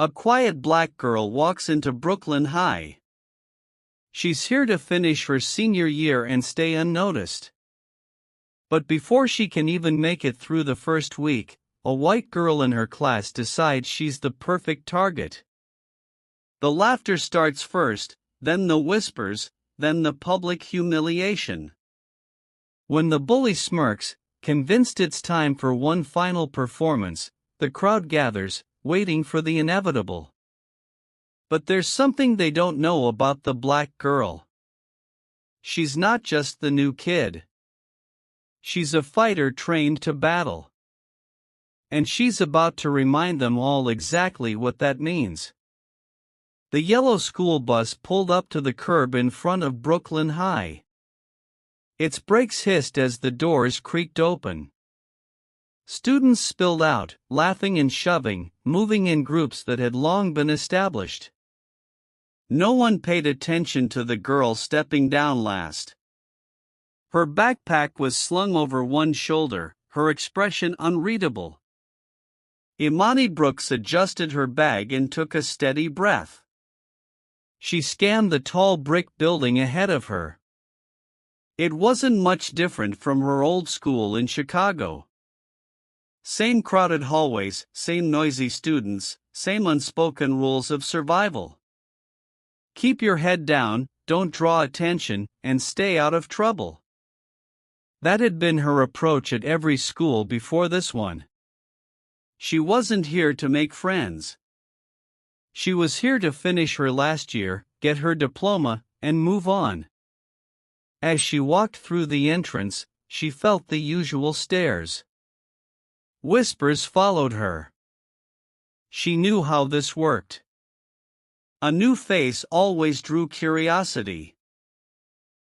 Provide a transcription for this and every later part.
A quiet black girl walks into Brooklyn High. She's here to finish her senior year and stay unnoticed. But before she can even make it through the first week, a white girl in her class decides she's the perfect target. The laughter starts first, then the whispers, then the public humiliation. When the bully smirks, convinced it's time for one final performance, the crowd gathers, waiting for the inevitable. But there's something they don't know about the black girl. She's not just the new kid. She's a fighter trained to battle. And she's about to remind them all exactly what that means. The yellow school bus pulled up to the curb in front of Brooklyn High. Its brakes hissed as the doors creaked open. Students spilled out, laughing and shoving, moving in groups that had long been established. No one paid attention to the girl stepping down last. Her backpack was slung over one shoulder, her expression unreadable. Immani Brooks adjusted her bag and took a steady breath. She scanned the tall brick building ahead of her. It wasn't much different from her old school in Chicago. Same crowded hallways, same noisy students, same unspoken rules of survival. Keep your head down, don't draw attention, and stay out of trouble. That had been her approach at every school before this one. She wasn't here to make friends. She was here to finish her last year, get her diploma, and move on. As she walked through the entrance, she felt the usual stares. Whispers followed her. She knew how this worked. A new face always drew curiosity.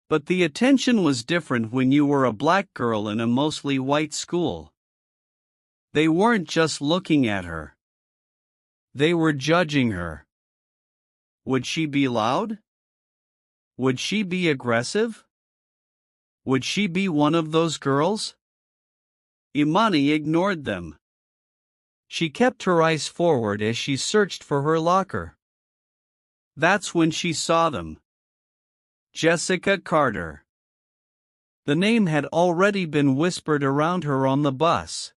But the attention was different when you were a black girl in a mostly white school. They weren't just looking at her. They were judging her. Would she be loud? Would she be aggressive? Would she be one of those girls? Immani ignored them. She kept her eyes forward as she searched for her locker. That's when she saw them. Jessica Carter. The name had already been whispered around her on the bus.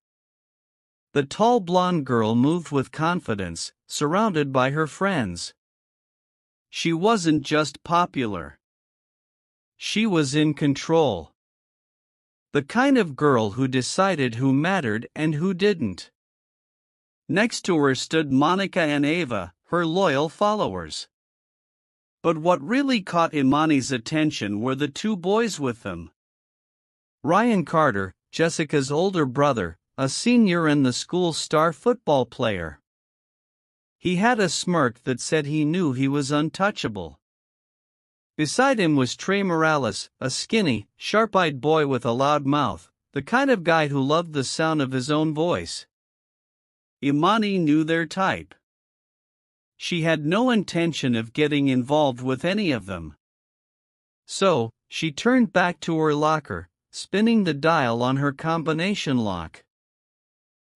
The tall blonde girl moved with confidence, surrounded by her friends. She wasn't just popular. She was in control. The kind of girl who decided who mattered and who didn't. Next to her stood Monica and Ava, her loyal followers. But what really caught Immani's attention were the two boys with them. Ryan Carter, Jessica's older brother, a senior and the school's star football player. He had a smirk that said he knew he was untouchable. Beside him was Trey Morales, a skinny, sharp-eyed boy with a loud mouth, the kind of guy who loved the sound of his own voice. Immani knew their type. She had no intention of getting involved with any of them. So, she turned back to her locker, spinning the dial on her combination lock.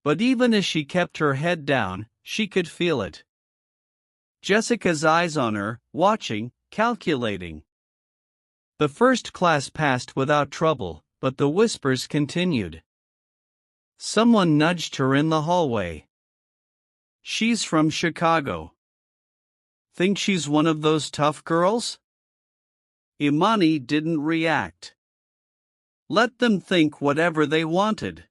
But even as she kept her head down, she could feel it. Jessica's eyes on her, watching, calculating. The first class passed without trouble, but the whispers continued. Someone nudged her in the hallway. She's from Chicago. Think she's one of those tough girls? Immani didn't react. Let them think whatever they wanted.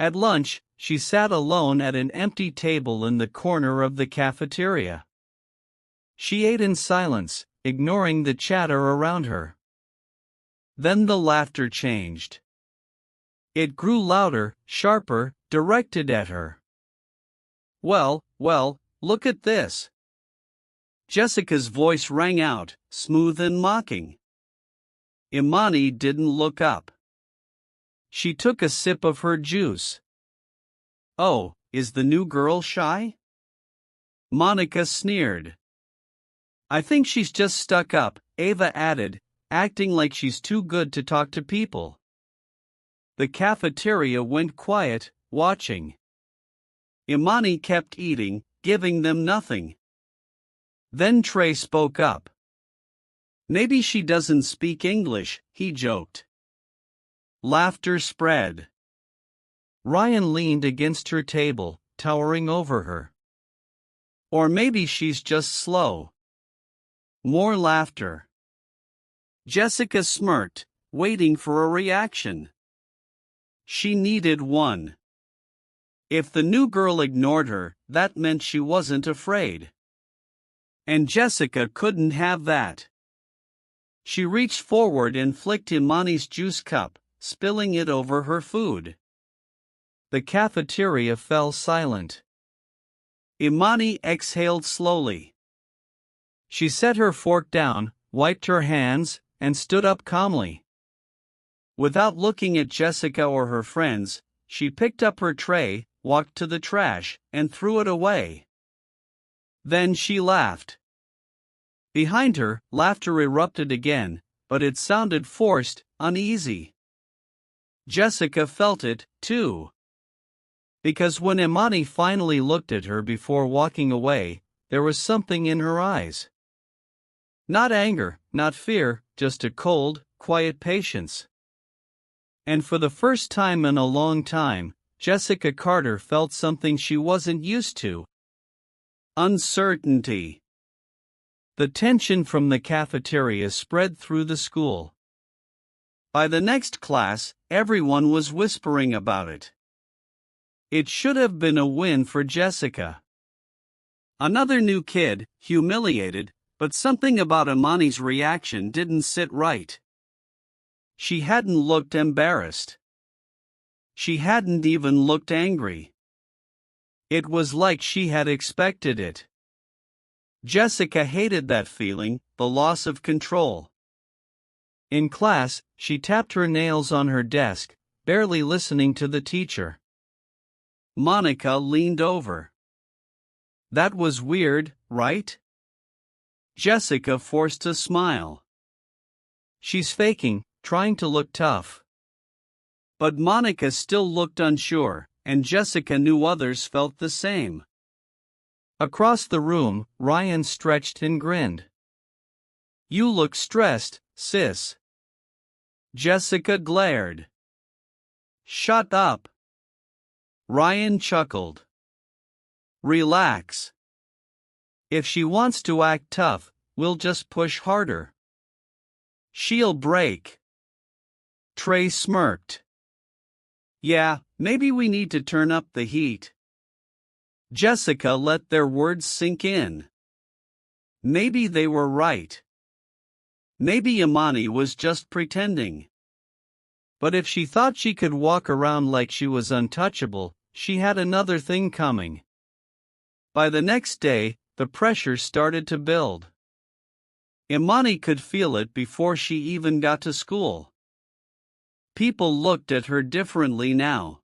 At lunch, she sat alone at an empty table in the corner of the cafeteria. She ate in silence, ignoring the chatter around her. Then the laughter changed. It grew louder, sharper, directed at her. Well, look at this. Jessica's voice rang out, smooth and mocking. Immani didn't look up. She took a sip of her juice. Oh, is the new girl shy? Monica sneered. I think she's just stuck up, Ava added, acting like she's too good to talk to people. The cafeteria went quiet, watching. Immani kept eating, giving them nothing. Then Trey spoke up. Maybe she doesn't speak English, he joked. Laughter spread. Ryan leaned against her table, towering over her. Or maybe she's just slow. More laughter. Jessica smirked, waiting for a reaction. She needed one. If the new girl ignored her, that meant she wasn't afraid. And Jessica couldn't have that. She reached forward and flicked Immani's juice cup, spilling it over her food. The cafeteria fell silent. Immani exhaled slowly. She set her fork down, wiped her hands, and stood up calmly. Without looking at Jessica or her friends, she picked up her tray, walked to the trash, and threw it away. Then she laughed. Behind her, laughter erupted again, but it sounded forced, uneasy. Jessica felt it, too. Because when Immani finally looked at her before walking away, there was something in her eyes. Not anger, not fear, just a cold, quiet patience. And for the first time in a long time, Jessica Carter felt something she wasn't used to. Uncertainty. The tension from the cafeteria spread through the school. By the next class, everyone was whispering about it. It should have been a win for Jessica. Another new kid, humiliated, but something about Immani's reaction didn't sit right. She hadn't looked embarrassed. She hadn't even looked angry. It was like she had expected it. Jessica hated that feeling, the loss of control. In class, she tapped her nails on her desk, barely listening to the teacher. Monica leaned over. That was weird, right? Jessica forced a smile. She's faking, trying to look tough. But Monica still looked unsure, and Jessica knew others felt the same. Across the room, Ryan stretched and grinned. You look stressed, sis. Jessica glared. Shut up. Ryan chuckled. Relax. If she wants to act tough, we'll just push harder. She'll break. Trey smirked. Yeah, maybe we need to turn up the heat. Jessica let their words sink in. Maybe they were right. Maybe Immani was just pretending. But if she thought she could walk around like she was untouchable, she had another thing coming. By the next day, the pressure started to build. Immani could feel it before she even got to school. People looked at her differently now.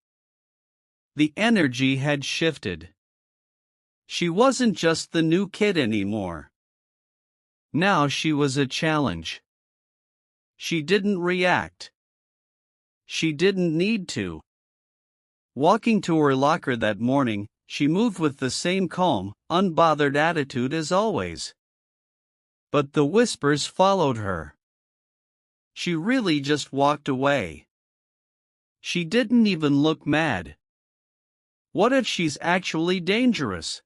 The energy had shifted. She wasn't just the new kid anymore. Now she was a challenge. She didn't react. She didn't need to. Walking to her locker that morning, she moved with the same calm, unbothered attitude as always. But the whispers followed her. She really just walked away. She didn't even look mad. What if she's actually dangerous?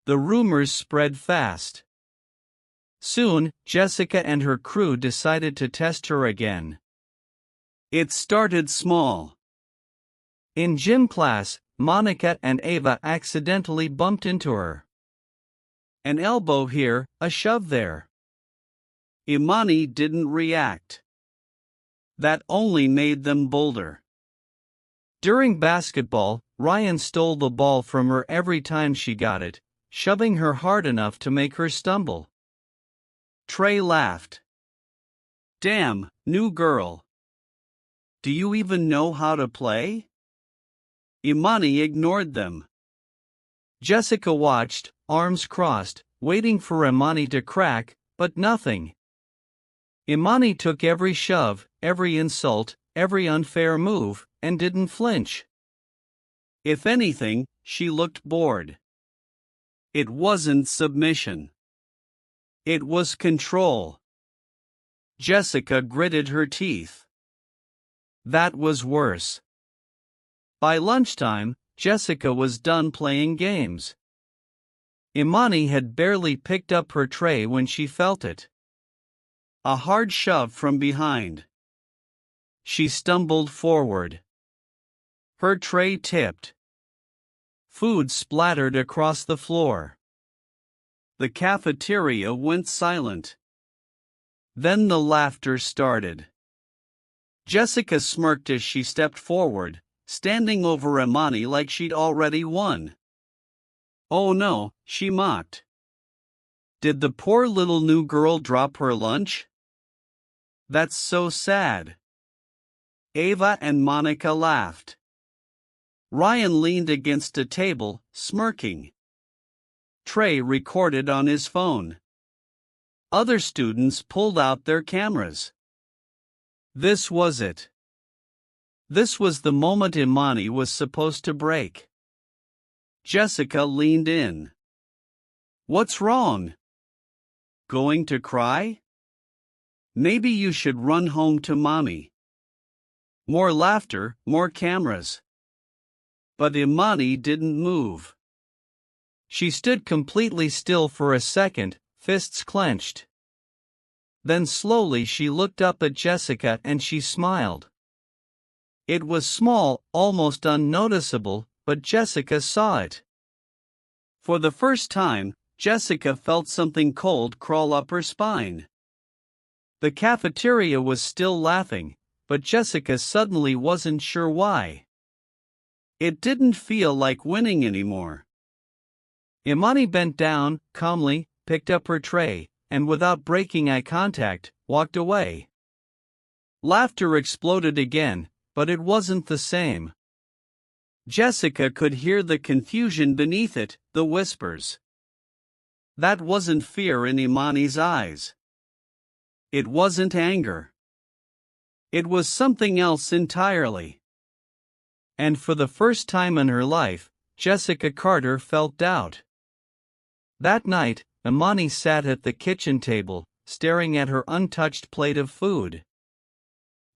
The rumors spread fast. Soon, Jessica and her crew decided to test her again. It started small. In gym class, Monica and Ava accidentally bumped into her. An elbow here, a shove there. Immani didn't react. That only made them bolder. During basketball, Ryan stole the ball from her every time she got it, shoving her hard enough to make her stumble. Trey laughed. Damn, new girl. Do you even know how to play? Immani ignored them. Jessica watched, arms crossed, waiting for Immani to crack, but nothing. Immani took every shove, every insult, every unfair move, and didn't flinch. If anything, she looked bored. It wasn't submission. It was control. Jessica gritted her teeth. That was worse. By lunchtime, Jessica was done playing games. Immani had barely picked up her tray when she felt it. A hard shove from behind. She stumbled forward. Her tray tipped. Food splattered across the floor. The cafeteria went silent. Then the laughter started. Jessica smirked as she stepped forward, standing over Immani like she'd already won. "Oh no," she mocked. "Did the poor little new girl drop her lunch? That's so sad." Ava and Monica laughed. Ryan leaned against a table, smirking. Trey recorded on his phone. Other students pulled out their cameras. This was it. This was the moment Immani was supposed to break. Jessica leaned in. "What's wrong? Going to cry? Maybe you should run home to mommy." More laughter, more cameras. But Immani didn't move. She stood completely still for a second, fists clenched. Then slowly she looked up at Jessica and she smiled. It was small, almost unnoticeable, but Jessica saw it. For the first time, Jessica felt something cold crawl up her spine. The cafeteria was still laughing, but Jessica suddenly wasn't sure why. It didn't feel like winning anymore. Immani bent down, calmly, picked up her tray, and without breaking eye contact, walked away. Laughter exploded again, but it wasn't the same. Jessica could hear the confusion beneath it, the whispers. That wasn't fear in Immani's eyes. It wasn't anger. It was something else entirely. And for the first time in her life, Jessica Carter felt doubt. That night, Immani sat at the kitchen table, staring at her untouched plate of food.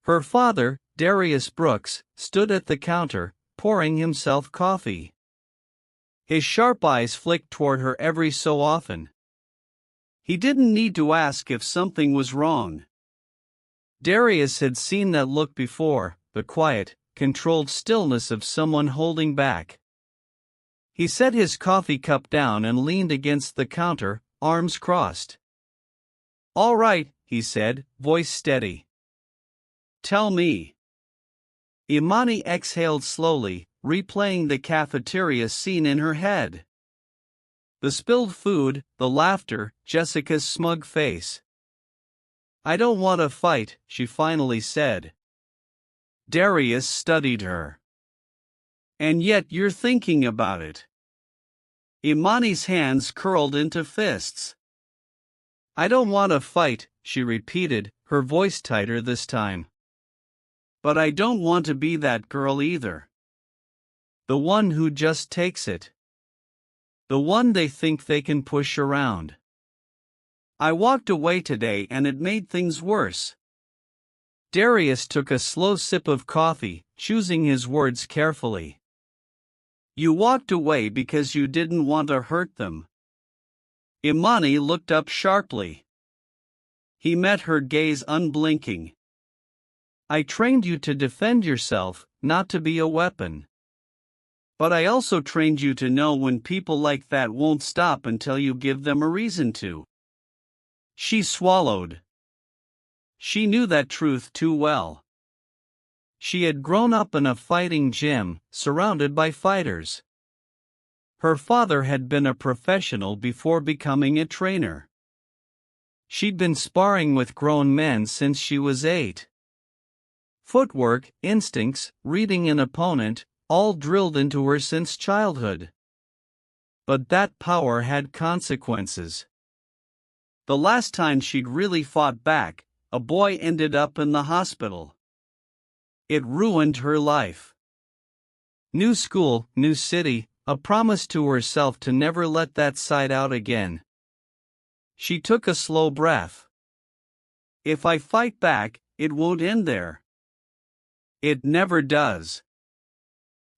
Her father, Darius Brooks, stood at the counter, pouring himself coffee. His sharp eyes flicked toward her every so often. He didn't need to ask if something was wrong. Darius had seen that look before, the quiet, controlled stillness of someone holding back. He set his coffee cup down and leaned against the counter, arms crossed. "All right," he said, voice steady. "Tell me." Immani exhaled slowly, replaying the cafeteria scene in her head. The spilled food, the laughter, Jessica's smug face. "I don't want to fight," she finally said. Darius studied her. "And yet you're thinking about it." Immani's hands curled into fists. "I don't want to fight," she repeated, her voice tighter this time. "But I don't want to be that girl either. The one who just takes it. The one they think they can push around. I walked away today and it made things worse." Darius took a slow sip of coffee, choosing his words carefully. "You walked away because you didn't want to hurt them." Immani looked up sharply. He met her gaze unblinking. "I trained you to defend yourself, not to be a weapon. But I also trained you to know when people like that won't stop until you give them a reason to." She swallowed. She knew that truth too well. She had grown up in a fighting gym, surrounded by fighters. Her father had been a professional before becoming a trainer. She'd been sparring with grown men since she was 8. Footwork, instincts, reading an opponent, all drilled into her since childhood. But that power had consequences. The last time she'd really fought back, a boy ended up in the hospital. It ruined her life. New school, new city, a promise to herself to never let that side out again. She took a slow breath. If I fight back, it won't end there. It never does.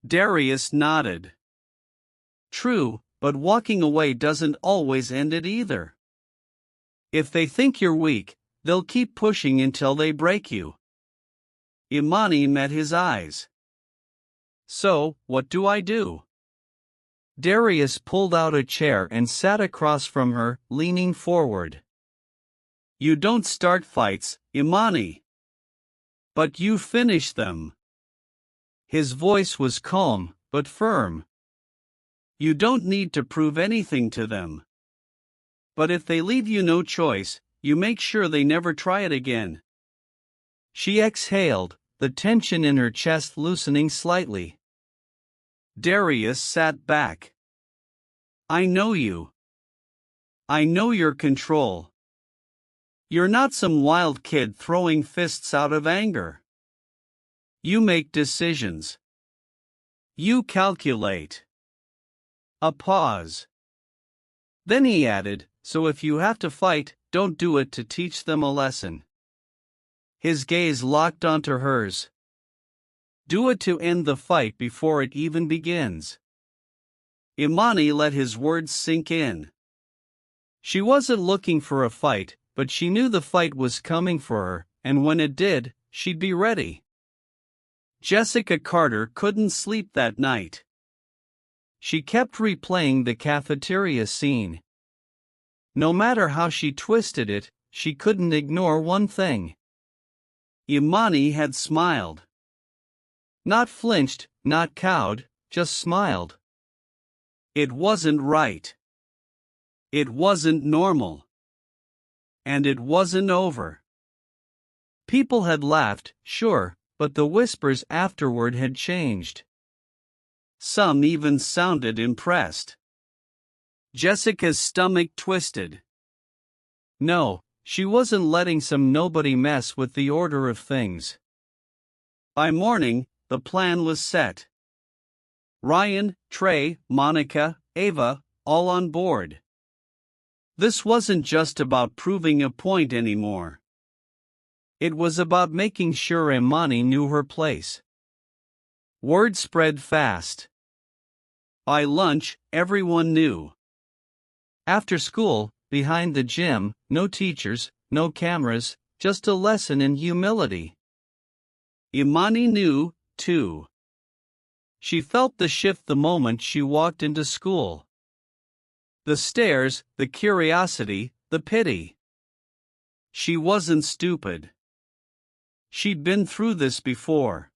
Darius nodded. True, but walking away doesn't always end it either. If they think you're weak, they'll keep pushing until they break you. Immani met his eyes. So, what do I do? Darius pulled out a chair and sat across from her, leaning forward. You don't start fights, Immani. But you finish them. His voice was calm, but firm. You don't need to prove anything to them. But if they leave you no choice, you make sure they never try it again. She exhaled, the tension in her chest loosening slightly. Darius sat back. I know you. I know your control. You're not some wild kid throwing fists out of anger. You make decisions. You calculate. A pause. Then he added, so if you have to fight, don't do it to teach them a lesson. His gaze locked onto hers. Do it to end the fight before it even begins. Immani let his words sink in. She wasn't looking for a fight, but she knew the fight was coming for her, and when it did, she'd be ready. Jessica Carter couldn't sleep that night. She kept replaying the cafeteria scene. No matter how she twisted it, she couldn't ignore one thing. Immani had smiled. Not flinched, not cowed, just smiled. It wasn't right. It wasn't normal. And it wasn't over. People had laughed, sure, but the whispers afterward had changed. Some even sounded impressed. Jessica's stomach twisted. No, she wasn't letting some nobody mess with the order of things. By morning, the plan was set. Ryan, Trey, Monica, Ava, all on board. This wasn't just about proving a point anymore. It was about making sure Immani knew her place. Word spread fast. By lunch, everyone knew. After school, behind the gym, no teachers, no cameras, just a lesson in humility. Immani knew, too. She felt the shift the moment she walked into school. The stares, the curiosity, the pity. She wasn't stupid. She'd been through this before.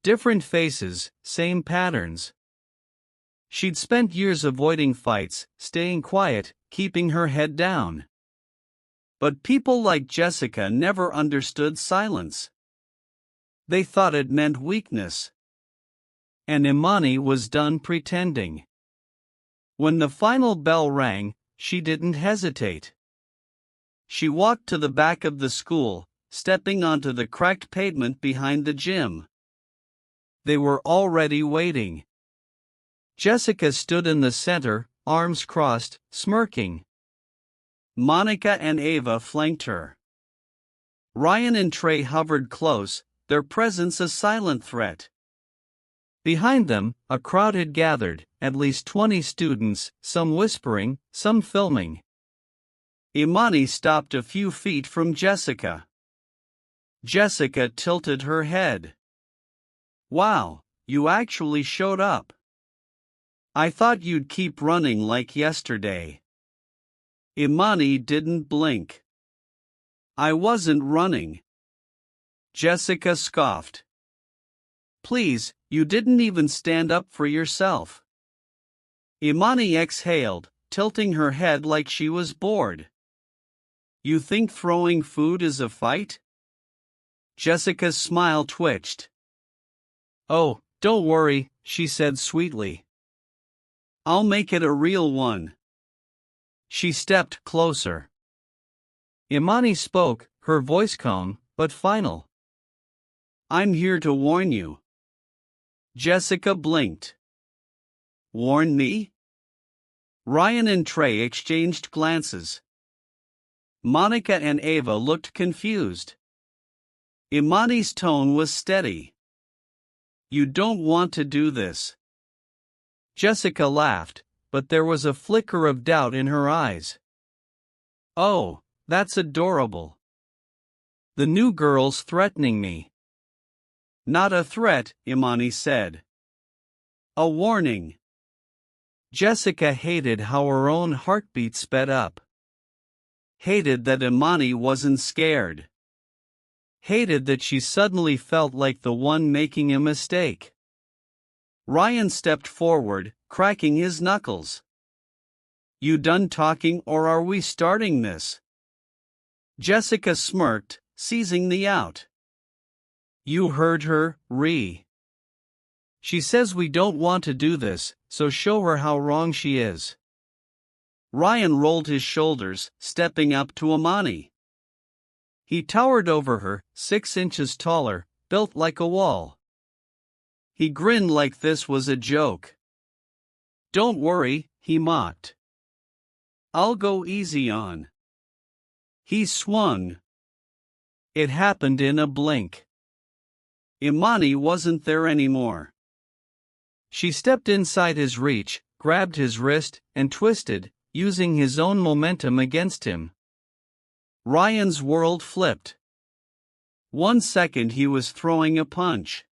Different faces, same patterns. She'd spent years avoiding fights, staying quiet, keeping her head down. But people like Jessica never understood silence. They thought it meant weakness. And Immani was done pretending. When the final bell rang, she didn't hesitate. She walked to the back of the school, stepping onto the cracked pavement behind the gym. They were already waiting. Jessica stood in the center, arms crossed, smirking. Monica and Ava flanked her. Ryan and Trey hovered close, their presence a silent threat. Behind them, a crowd had gathered, at least 20 students, some whispering, some filming. Immani stopped a few feet from Jessica. Jessica tilted her head. Wow, you actually showed up. I thought you'd keep running like yesterday. Immani didn't blink. I wasn't running. Jessica scoffed. Please, you didn't even stand up for yourself. Immani exhaled, tilting her head like she was bored. You think throwing food is a fight? Jessica's smile twitched. Oh, don't worry, she said sweetly. I'll make it a real one. She stepped closer. Immani spoke, her voice calm, but final. I'm here to warn you. Jessica blinked. Warn me? Ryan and Trey exchanged glances. Monica and Ava looked confused. Immani's tone was steady. You don't want to do this. Jessica laughed, but there was a flicker of doubt in her eyes. Oh, that's adorable. The new girl's threatening me. Not a threat, Immani said. A warning. Jessica hated how her own heartbeat sped up. Hated that Immani wasn't scared. Hated that she suddenly felt like the one making a mistake. Ryan stepped forward, cracking his knuckles. You done talking or are we starting this? Jessica smirked, seizing the out. You heard her, Ree. She says we don't want to do this, so show her how wrong she is. Ryan rolled his shoulders, stepping up to Immani. He towered over her, 6 inches taller, built like a wall. He grinned like this was a joke. Don't worry, he mocked. I'll go easy on. He swung. It happened in a blink. Immani wasn't there anymore. She stepped inside his reach, grabbed his wrist, and twisted, using his own momentum against him. Ryan's world flipped. 1 second he was throwing a punch.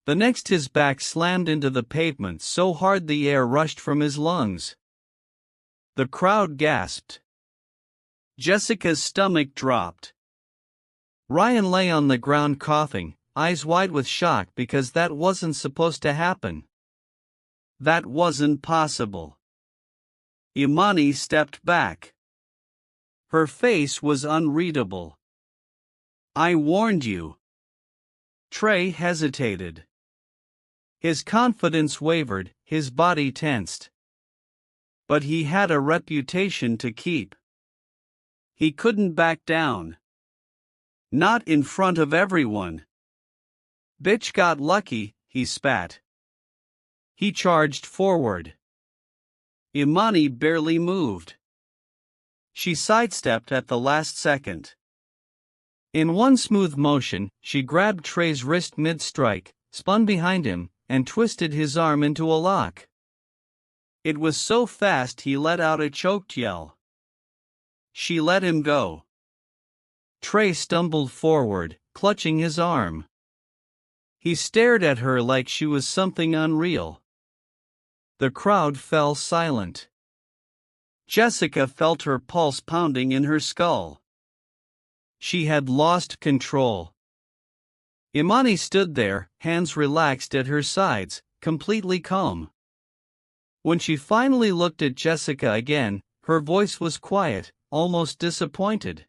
The next his back slammed into the pavement so hard the air rushed from his lungs. The crowd gasped. Jessica's stomach dropped. Ryan lay on the ground coughing, eyes wide with shock because that wasn't supposed to happen. That wasn't possible. Immani stepped back. Her face was unreadable. I warned you. Trey hesitated. His confidence wavered, his body tensed. But he had a reputation to keep. He couldn't back down. Not in front of everyone. Bitch got lucky, he spat. He charged forward. Immani barely moved. She sidestepped at the last second. In one smooth motion, she grabbed Trey's wrist mid-strike, spun behind him, and twisted his arm into a lock. It was so fast he let out a choked yell. She let him go. Trey stumbled forward, clutching his arm. He stared at her like she was something unreal. The crowd fell silent. Jessica felt her pulse pounding in her skull. She had lost control. Immani stood there, hands relaxed at her sides, completely calm. When she finally looked at Jessica again, her voice was quiet, almost disappointed.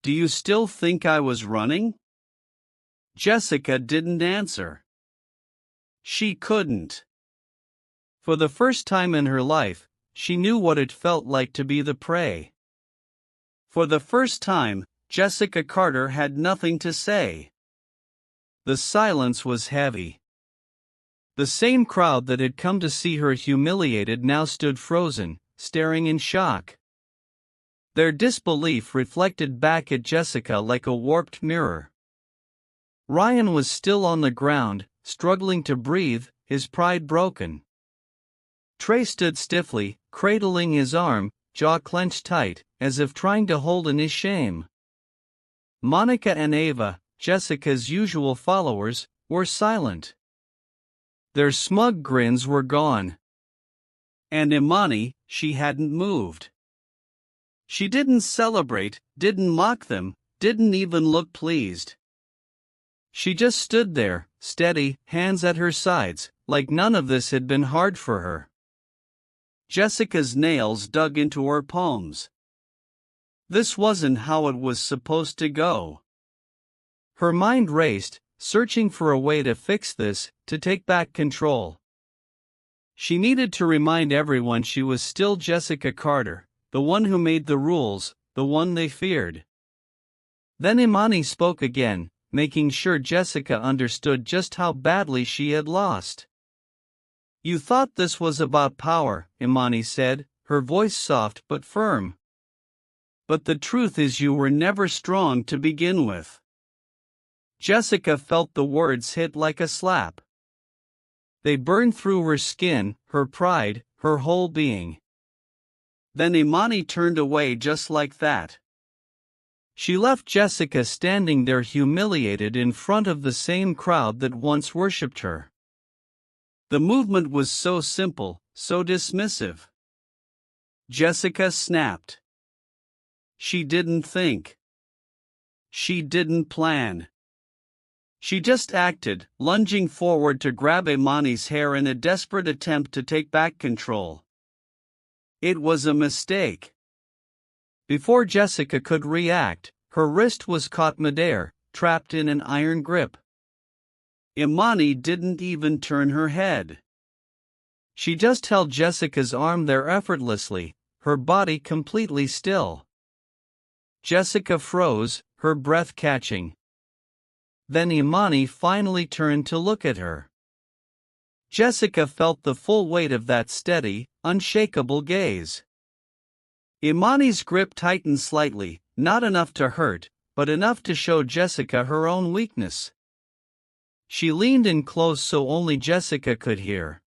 Do you still think I was running? Jessica didn't answer. She couldn't. For the first time in her life, she knew what it felt like to be the prey. For the first time, Jessica Carter had nothing to say. The silence was heavy. The same crowd that had come to see her humiliated now stood frozen, staring in shock. Their disbelief reflected back at Jessica like a warped mirror. Ryan was still on the ground, struggling to breathe, his pride broken. Trey stood stiffly, cradling his arm, jaw clenched tight, as if trying to hold in his shame. Monica and Ava, Jessica's usual followers, were silent. Their smug grins were gone. And Immani, she hadn't moved. She didn't celebrate, didn't mock them, didn't even look pleased. She just stood there, steady, hands at her sides, like none of this had been hard for her. Jessica's nails dug into her palms. This wasn't how it was supposed to go. Her mind raced, searching for a way to fix this, to take back control. She needed to remind everyone she was still Jessica Carter, the one who made the rules, the one they feared. Then Immani spoke again, making sure Jessica understood just how badly she had lost. You thought this was about power, Immani said, her voice soft but firm. But the truth is you were never strong to begin with. Jessica felt the words hit like a slap. They burned through her skin, her pride, her whole being. Then Immani turned away just like that. She left Jessica standing there humiliated in front of the same crowd that once worshipped her. The movement was so simple, so dismissive. Jessica snapped. She didn't think. She didn't plan. She just acted, lunging forward to grab Immani's hair in a desperate attempt to take back control. It was a mistake. Before Jessica could react, her wrist was caught midair, trapped in an iron grip. Immani didn't even turn her head. She just held Jessica's arm there effortlessly, her body completely still. Jessica froze, her breath catching. Then Immani finally turned to look at her. Jessica felt the full weight of that steady, unshakable gaze. Immani's grip tightened slightly, not enough to hurt, but enough to show Jessica her own weakness. She leaned in close so only Jessica could hear.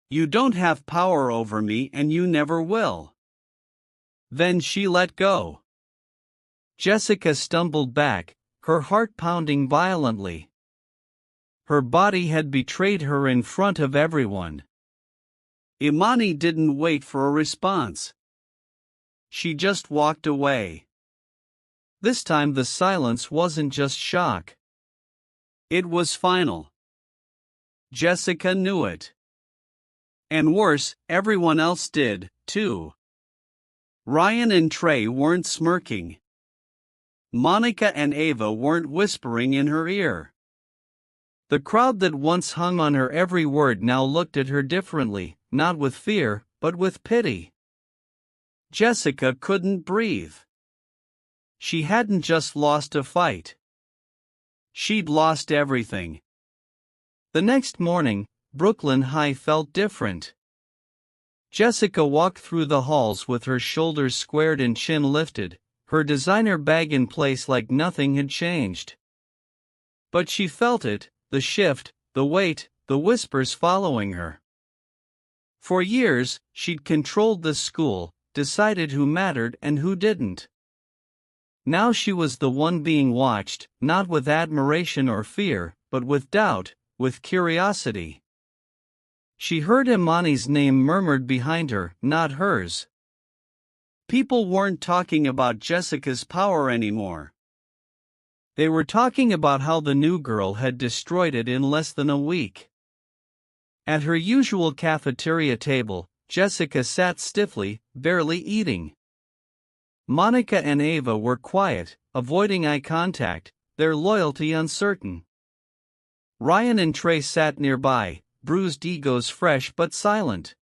"You don't have power over me and you never will." Then she let go. Jessica stumbled back, her heart pounding violently. Her body had betrayed her in front of everyone. Immani didn't wait for a response. She just walked away. This time the silence wasn't just shock. It was final. Jessica knew it. And worse, everyone else did, too. Ryan and Trey weren't smirking. Monica and Ava weren't whispering in her ear. The crowd that once hung on her every word now looked at her differently, not with fear, but with pity. Jessica couldn't breathe. She hadn't just lost a fight. She'd lost everything. The next morning, Brooklyn High felt different. Jessica walked through the halls with her shoulders squared and chin lifted, her designer bag in place like nothing had changed. But she felt it, the shift, the weight, the whispers following her. For years, she'd controlled the school, decided who mattered and who didn't. Now she was the one being watched, not with admiration or fear, but with doubt, with curiosity. She heard Immani's name murmured behind her, not hers. People weren't talking about Jessica's power anymore. They were talking about how the new girl had destroyed it in less than a week. At her usual cafeteria table, Jessica sat stiffly, barely eating. Monica and Ava were quiet, avoiding eye contact, their loyalty uncertain. Ryan and Trey sat nearby, bruised egos fresh but silent.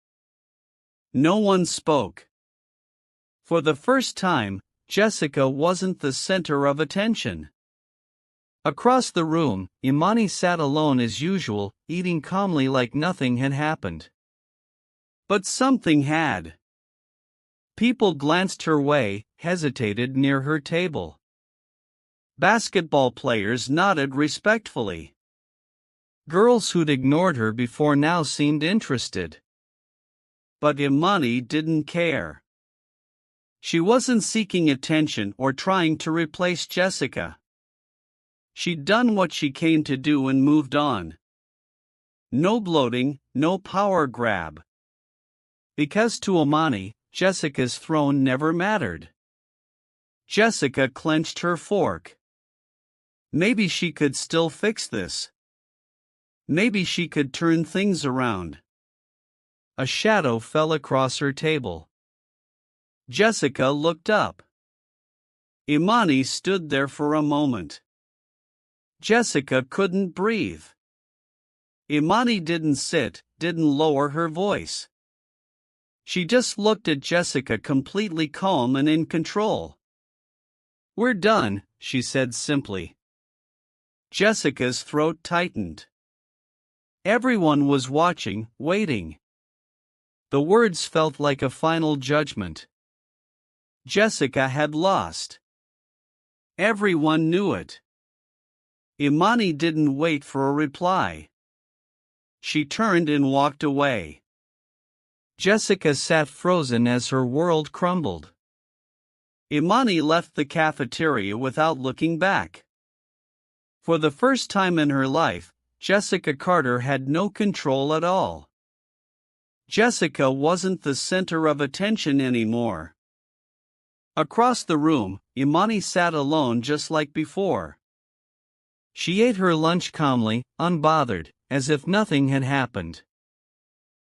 No one spoke. For the first time, Jessica wasn't the center of attention. Across the room, Immani sat alone as usual, eating calmly like nothing had happened. But something had. People glanced her way, hesitated near her table. Basketball players nodded respectfully. Girls who'd ignored her before now seemed interested. But Immani didn't care. She wasn't seeking attention or trying to replace Jessica. She'd done what she came to do and moved on. No bloating, no power grab. Because to Immani, Jessica's throne never mattered. Jessica clenched her fork. Maybe she could still fix this. Maybe she could turn things around. A shadow fell across her table. Jessica looked up. Immani stood there for a moment. Jessica couldn't breathe. Immani didn't sit, didn't lower her voice. She just looked at Jessica completely calm and in control. "We're done," she said simply. Jessica's throat tightened. Everyone was watching, waiting. The words felt like a final judgment. Jessica had lost. Everyone knew it. Immani didn't wait for a reply. She turned and walked away. Jessica sat frozen as her world crumbled. Immani left the cafeteria without looking back. For the first time in her life, Jessica Carter had no control at all. Jessica wasn't the center of attention anymore. Across the room, Immani sat alone just like before. She ate her lunch calmly, unbothered, as if nothing had happened.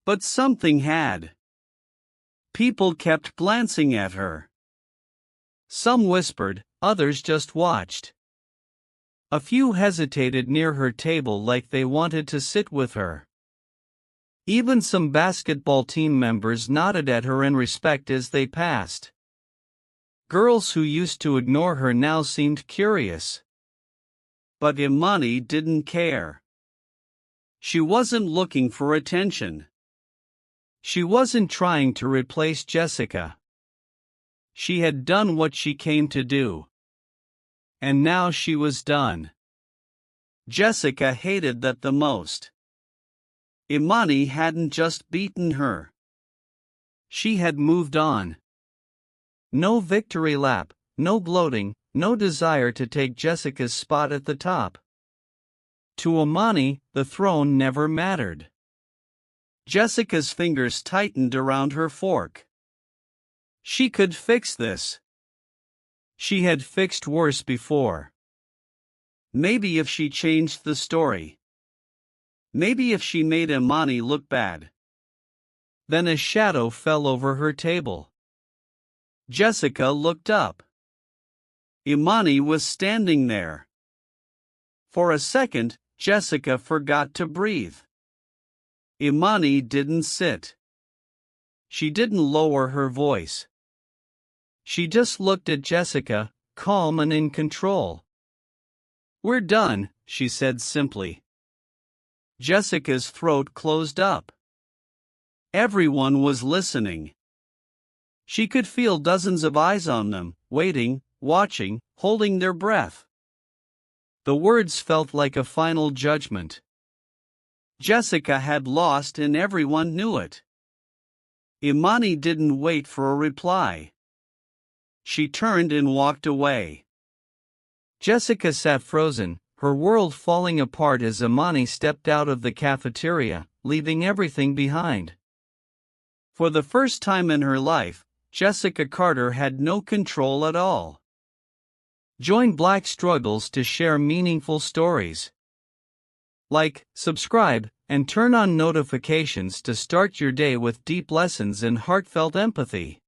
But something had. People kept glancing at her. Some whispered, others just watched. A few hesitated near her table like they wanted to sit with her. Even some basketball team members nodded at her in respect as they passed. Girls who used to ignore her now seemed curious. But Immani didn't care. She wasn't looking for attention. She wasn't trying to replace Jessica. She had done what she came to do. And now she was done. Jessica hated that the most. Immani hadn't just beaten her. She had moved on. No victory lap, no gloating, no desire to take Jessica's spot at the top. To Immani, the throne never mattered. Jessica's fingers tightened around her fork. She could fix this. She had fixed worse before. Maybe if she changed the story. Maybe if she made Immani look bad. Then a shadow fell over her table. Jessica looked up. Immani was standing there. For a second, Jessica forgot to breathe. Immani didn't sit. She didn't lower her voice. She just looked at Jessica, calm and in control. "We're done," she said simply. Jessica's throat closed up. Everyone was listening. She could feel dozens of eyes on them, waiting, watching, holding their breath. The words felt like a final judgment. Jessica had lost and everyone knew it. Immani didn't wait for a reply. She turned and walked away. Jessica sat frozen, her world falling apart as Immani stepped out of the cafeteria, leaving everything behind. For the first time in her life, Jessica Carter had no control at all. Join Black Struggles to share meaningful stories. Like, subscribe, and turn on notifications to start your day with deep lessons in heartfelt empathy.